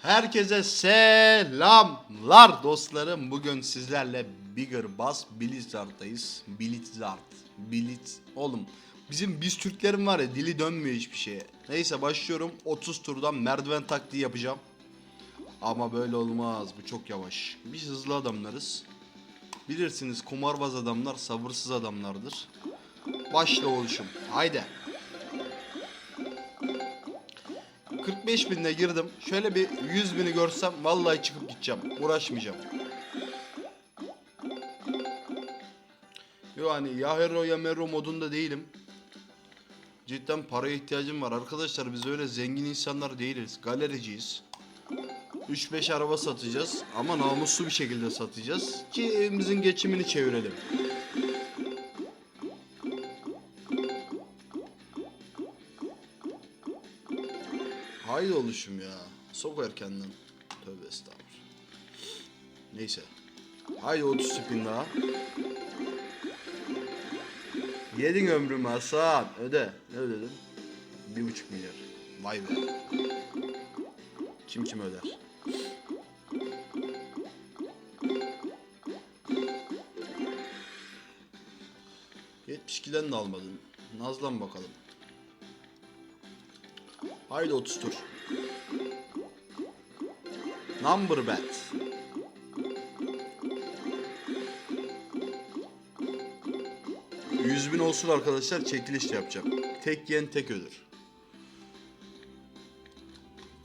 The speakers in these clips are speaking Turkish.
Herkese selamlar dostlarım. Bugün sizlerle Bigger Bass Blizzard'dayız. Oğlum biz Türklerin var ya, dili dönmüyor hiçbir şeye. Neyse başlıyorum. 30 turdan merdiven taktiği yapacağım. Ama böyle olmaz. Bu çok yavaş. Biz hızlı adamlarız. Bilirsiniz, kumarbaz adamlar sabırsız adamlardır. Başla oluşum. Haydi. 45.000'e girdim. Şöyle bir 100.000'i görsem vallahi çıkıp gideceğim. Uğraşmayacağım. Yani ya hero ya mero modunda değilim. Cidden paraya ihtiyacım var. Arkadaşlar biz öyle zengin insanlar değiliz. Galericiyiz. 3-5 araba satacağız ama namuslu bir şekilde satacağız ki evimizin geçimini çevirelim. Haydi oluşum ya. Sok erkenden. Tövbe estağfurullah. Neyse. Haydi 30 spin daha. Yedin ömrümü Hasan. Öde. Ne ödedim? 1,5 milyar. Vay be. Kim öder? ...72'den de almadın. Nazlan bakalım. Haydi 30 tur. Number bet. ...100.000 olsun arkadaşlar, çekiliş yapacağım. Tek yen tek ödür.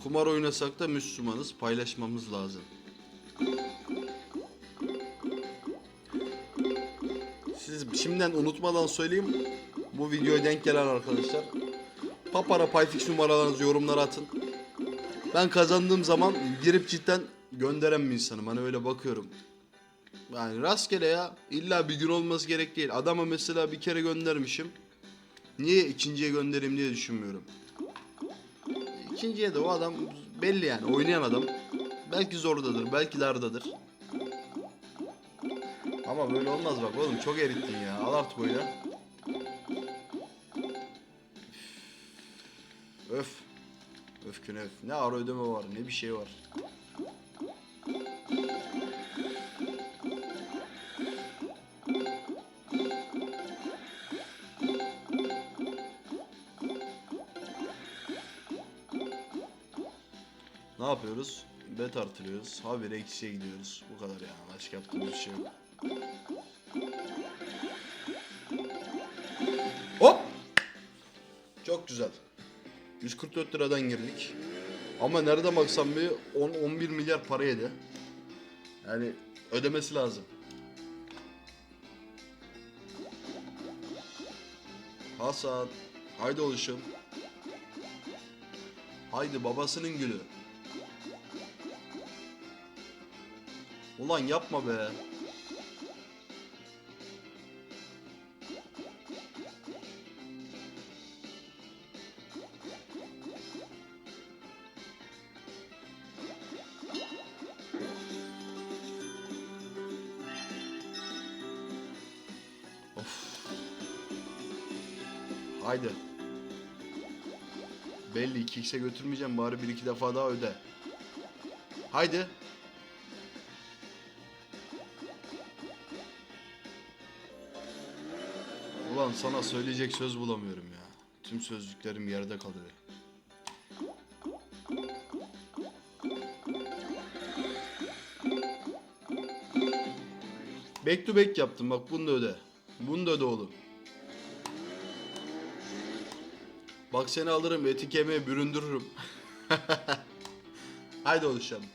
Kumar oynasak da Müslümanız, paylaşmamız lazım. Siz şimdiden unutmadan söyleyeyim. Bu videoya denk gelen arkadaşlar, Papara Payfix numaralarınızı yorumlara atın. Ben kazandığım zaman girip cidden gönderen bir insanım. Hani öyle bakıyorum. Yani rastgele ya. İlla bir gün olması gerek değil. Adama mesela bir kere göndermişim. Niye ikinciye göndereyim diye düşünmüyorum. İkinciye de o adam belli yani. Oynayan adam. Belki zordadır. Belki dardadır. Ama böyle olmaz bak oğlum. Çok erittin ya. Al artık oyna. Öf. Öfkün öf. Ne ara ödeme var, ne bir şey var. Ne yapıyoruz? Bet artırıyoruz. Habire eksiye gidiyoruz. Bu kadar yani. Başka yaptığımız bir şey yok. Hop! Çok güzel. 144 liradan girdik. Ama nereden baksam bir 10-11 milyar para yedi. Yani ödemesi lazım. Hasan. Haydi oluşum. Haydi babasının gülü. Ulan yapma be. Of. Haydi. Belli 2x'e götürmeyeceğim, bari 1-2 defa daha öde. Haydi. Ulan sana söyleyecek söz bulamıyorum ya. Tüm sözcüklerim yerde kalıyor. Back to back yaptım bak, bunu da öde. Bunu da öde oğlum. Bak seni alırım, eti kemiğe büründürürüm. Haydi oluşalım.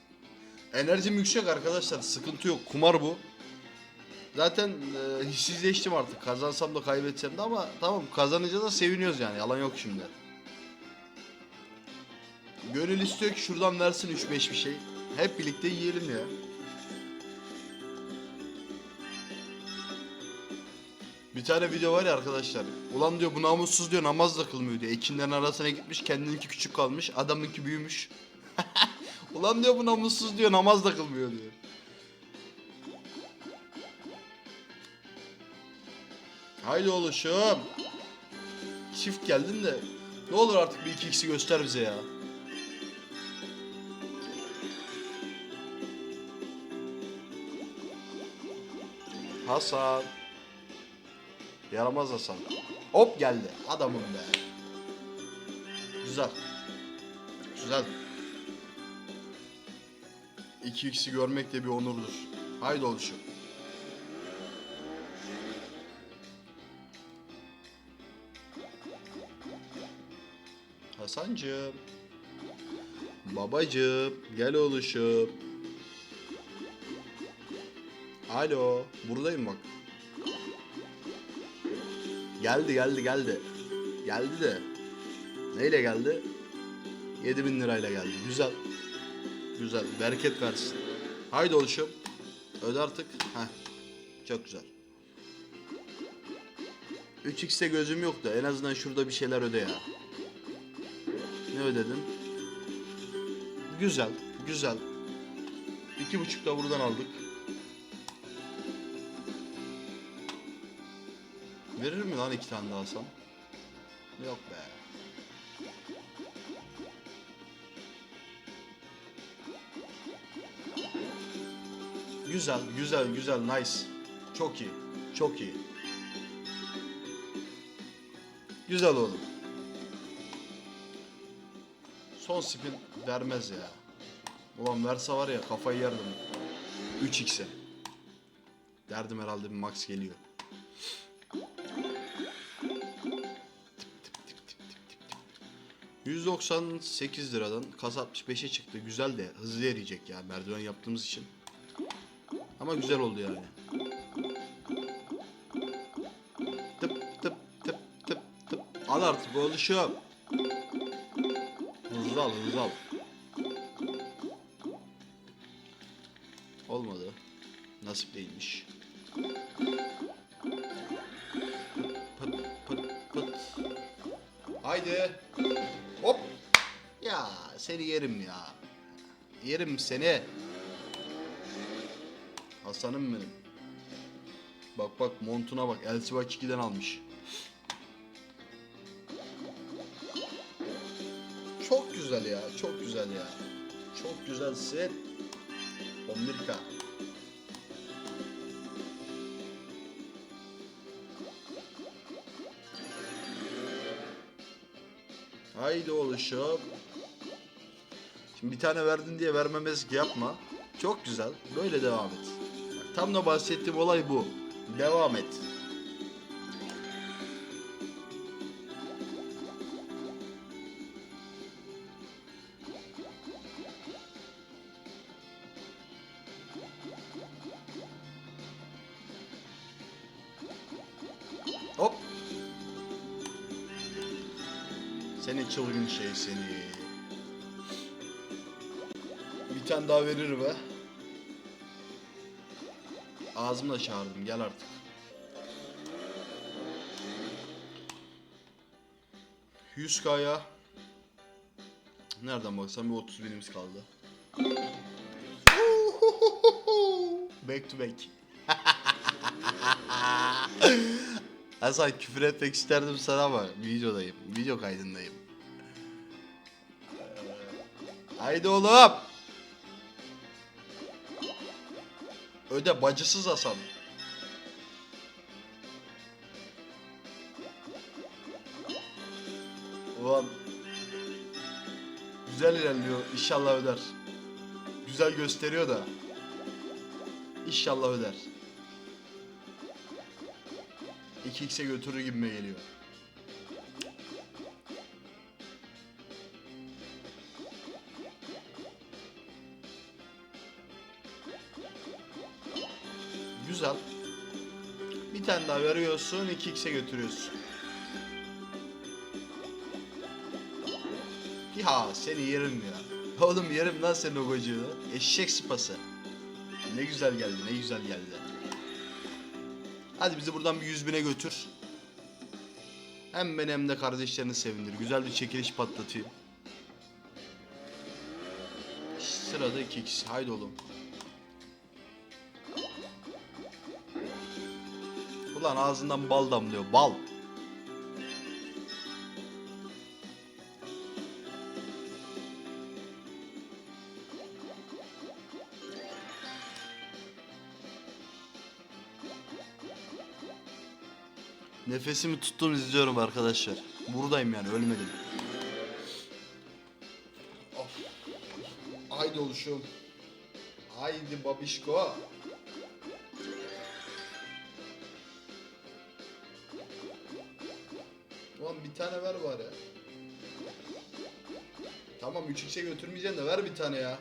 Enerjim yüksek arkadaşlar, sıkıntı yok. Kumar bu. Zaten hissizleştim artık. Kazansam da kaybetsem de, ama tamam, kazanınca da seviniyoruz yani. Yalan yok şimdi. Gönül istiyor ki şuradan versin 3-5 bir şey. Hep birlikte yiyelim ya. Bir tane video var ya arkadaşlar. Ulan diyor, bu namussuz diyor, namaz da kılmıyor diyor. Ekinlerin arasına gitmiş, kendininki küçük kalmış, adamınki büyümüş. Ulan diyor, bu namussuz diyor, namaz da kılmıyor diyor. Haydi oluşum. Çift geldin de ne olur artık bir 2x'i göster bize ya. Hasan. Yaramaz Hasan. Hop geldi. Adamım be. Güzel. Güzel. 2x'i görmek de bir onurdur. Haydi oluşum. Hasancığım. Babacığım. Gel oluşum. Alo. Buradayım bak. Geldi. Geldi de. Neyle geldi? 7.000 lirayla geldi. Güzel. Güzel. Bereket versin. Haydi oluşum. Öde artık. Heh. Çok güzel. 3x'te gözüm yok da en azından şurada bir şeyler öde ya. Ne ödedin? Güzel. Güzel. 2.5 da buradan aldık. Verir mi lan 2 tane daha alsam? Yok be. Güzel, nice. Çok iyi, çok iyi. Güzel oğlum. Son spin vermez ya. Ulan verse var ya kafayı yerdim. 3x'e. Derdim herhalde bir max geliyor. $198 liradan kasa 65'e çıktı. Güzel de hızlı eriyecek ya merdiven yaptığımız için. Ama güzel oldu yani. Tıp tıp tıp tıp tıp. Al artık oluşum. Hızlı al. Olmadı. Nasip değilmiş. Pıt pıt pıt. Haydi. Hop. Ya seni yerim ya. Yerim seni. Hasan'ım benim. Bak montuna bak. LCY 2'den almış. Çok güzel ya. Çok güzelsin. 11K. Haydi oluşum. Şimdi bir tane verdin diye vermemezlik yapma. Çok güzel. Böyle devam et. Bak, tam da bahsettiğim olay bu. Devam et. Hop. Seni çılgın şey seni. Bir tane daha verir be. Ağzımla çağırdım gel artık. $100K'ya nereden baksam bir 30 binimiz kaldı. Back to back. Hasan küfür etmek isterdim sana ama videodayım. Video kaydındayım. Haydi oğlum. Öde bacısız Hasan. Ulan. Güzel ilerliyor. İnşallah öder. Güzel gösteriyor da. İnşallah öder. 2x'e götürür gibime geliyor. Güzel. Bir tane daha veriyorsun, 2x'e götürüyorsun. Ya seni yerim ya. Oğlum yerim lan senin o gocuğunu. Eşek sıpası. Ne güzel geldi. Hadi bizi buradan bir 100 bine götür. Hem beni hem de kardeşlerini sevindir. Güzel bir çekiliş patlatayım. Sırada 2x. Haydi oğlum. Ulan ağzından bal damlıyor. Bal. Nefesimi tuttum, izliyorum arkadaşlar. Buradayım yani, ölmedim. Of. Haydi oluşum. Haydi babişko. Ulan bir tane ver bari. Tamam 3x'e götürmeyeceksin de ver bir tane ya.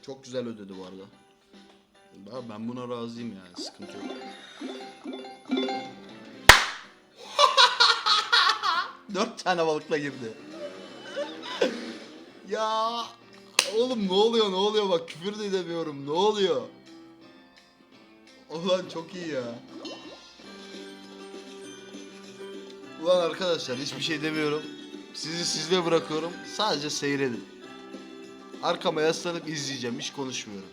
Çok güzel ödedi bu arada. Ben buna razıyım yani, sıkıntı yok. 4 tane balıkla girdi. Ya oğlum ne oluyor bak, küfür de edemiyorum, ne oluyor? Ulan çok iyi ya. Ulan arkadaşlar hiçbir şey demiyorum. Sizi sizle bırakıyorum. Sadece seyredin. Arkama yaslanıp izleyeceğim, hiç konuşmuyorum.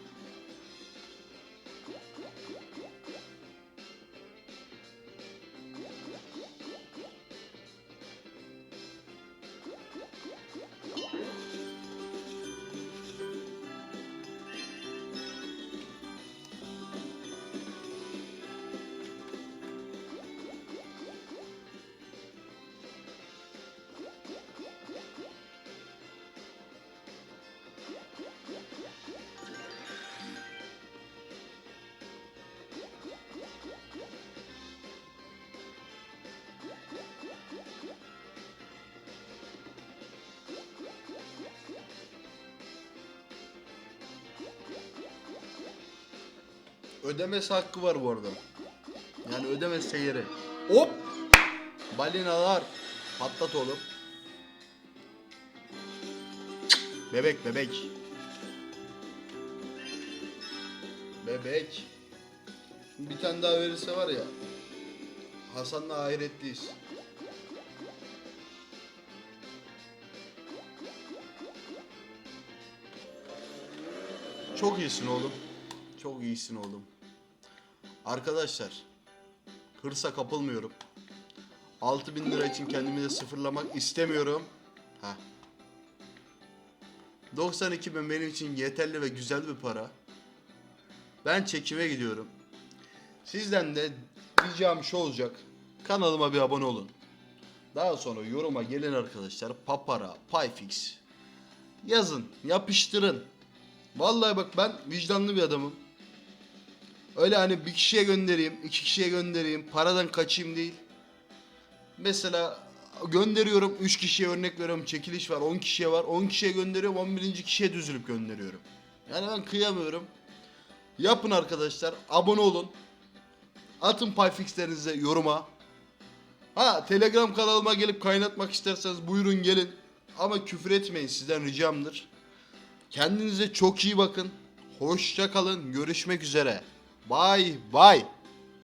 Ödemesi hakkı var bu arada. Yani ödemesi yeri. Hop! Balinalar. Patlat oğlum. Bebek. Bebek. Bir tane daha verirse var ya, Hasan'la ahiretliyiz. Çok iyisin oğlum. Çok iyisin oğlum. Arkadaşlar, hırsa kapılmıyorum. 6.000 lira için kendimi de sıfırlamak istemiyorum. Heh. 92.000 benim için yeterli ve güzel bir para. Ben çekime gidiyorum. Sizden de ricam şu olacak. Kanalıma bir abone olun. Daha sonra yoruma gelin arkadaşlar. Papara, Payfix. Yazın, yapıştırın. Vallahi bak, ben vicdanlı bir adamım. Öyle hani bir kişiye göndereyim, 2 kişiye göndereyim, paradan kaçayım değil. Mesela gönderiyorum, 3 kişiye örnek veriyorum, çekiliş var, 10 kişiye var. 10 kişiye gönderiyorum, 11. kişiye düzülüp gönderiyorum. Yani ben kıyamıyorum. Yapın arkadaşlar, abone olun. Atın payfixlerinizi yoruma. Ha, Telegram kanalıma gelip kaynatmak isterseniz buyurun gelin. Ama küfür etmeyin, sizden ricamdır. Kendinize çok iyi bakın. Hoşça kalın. Görüşmek üzere. Bye bye.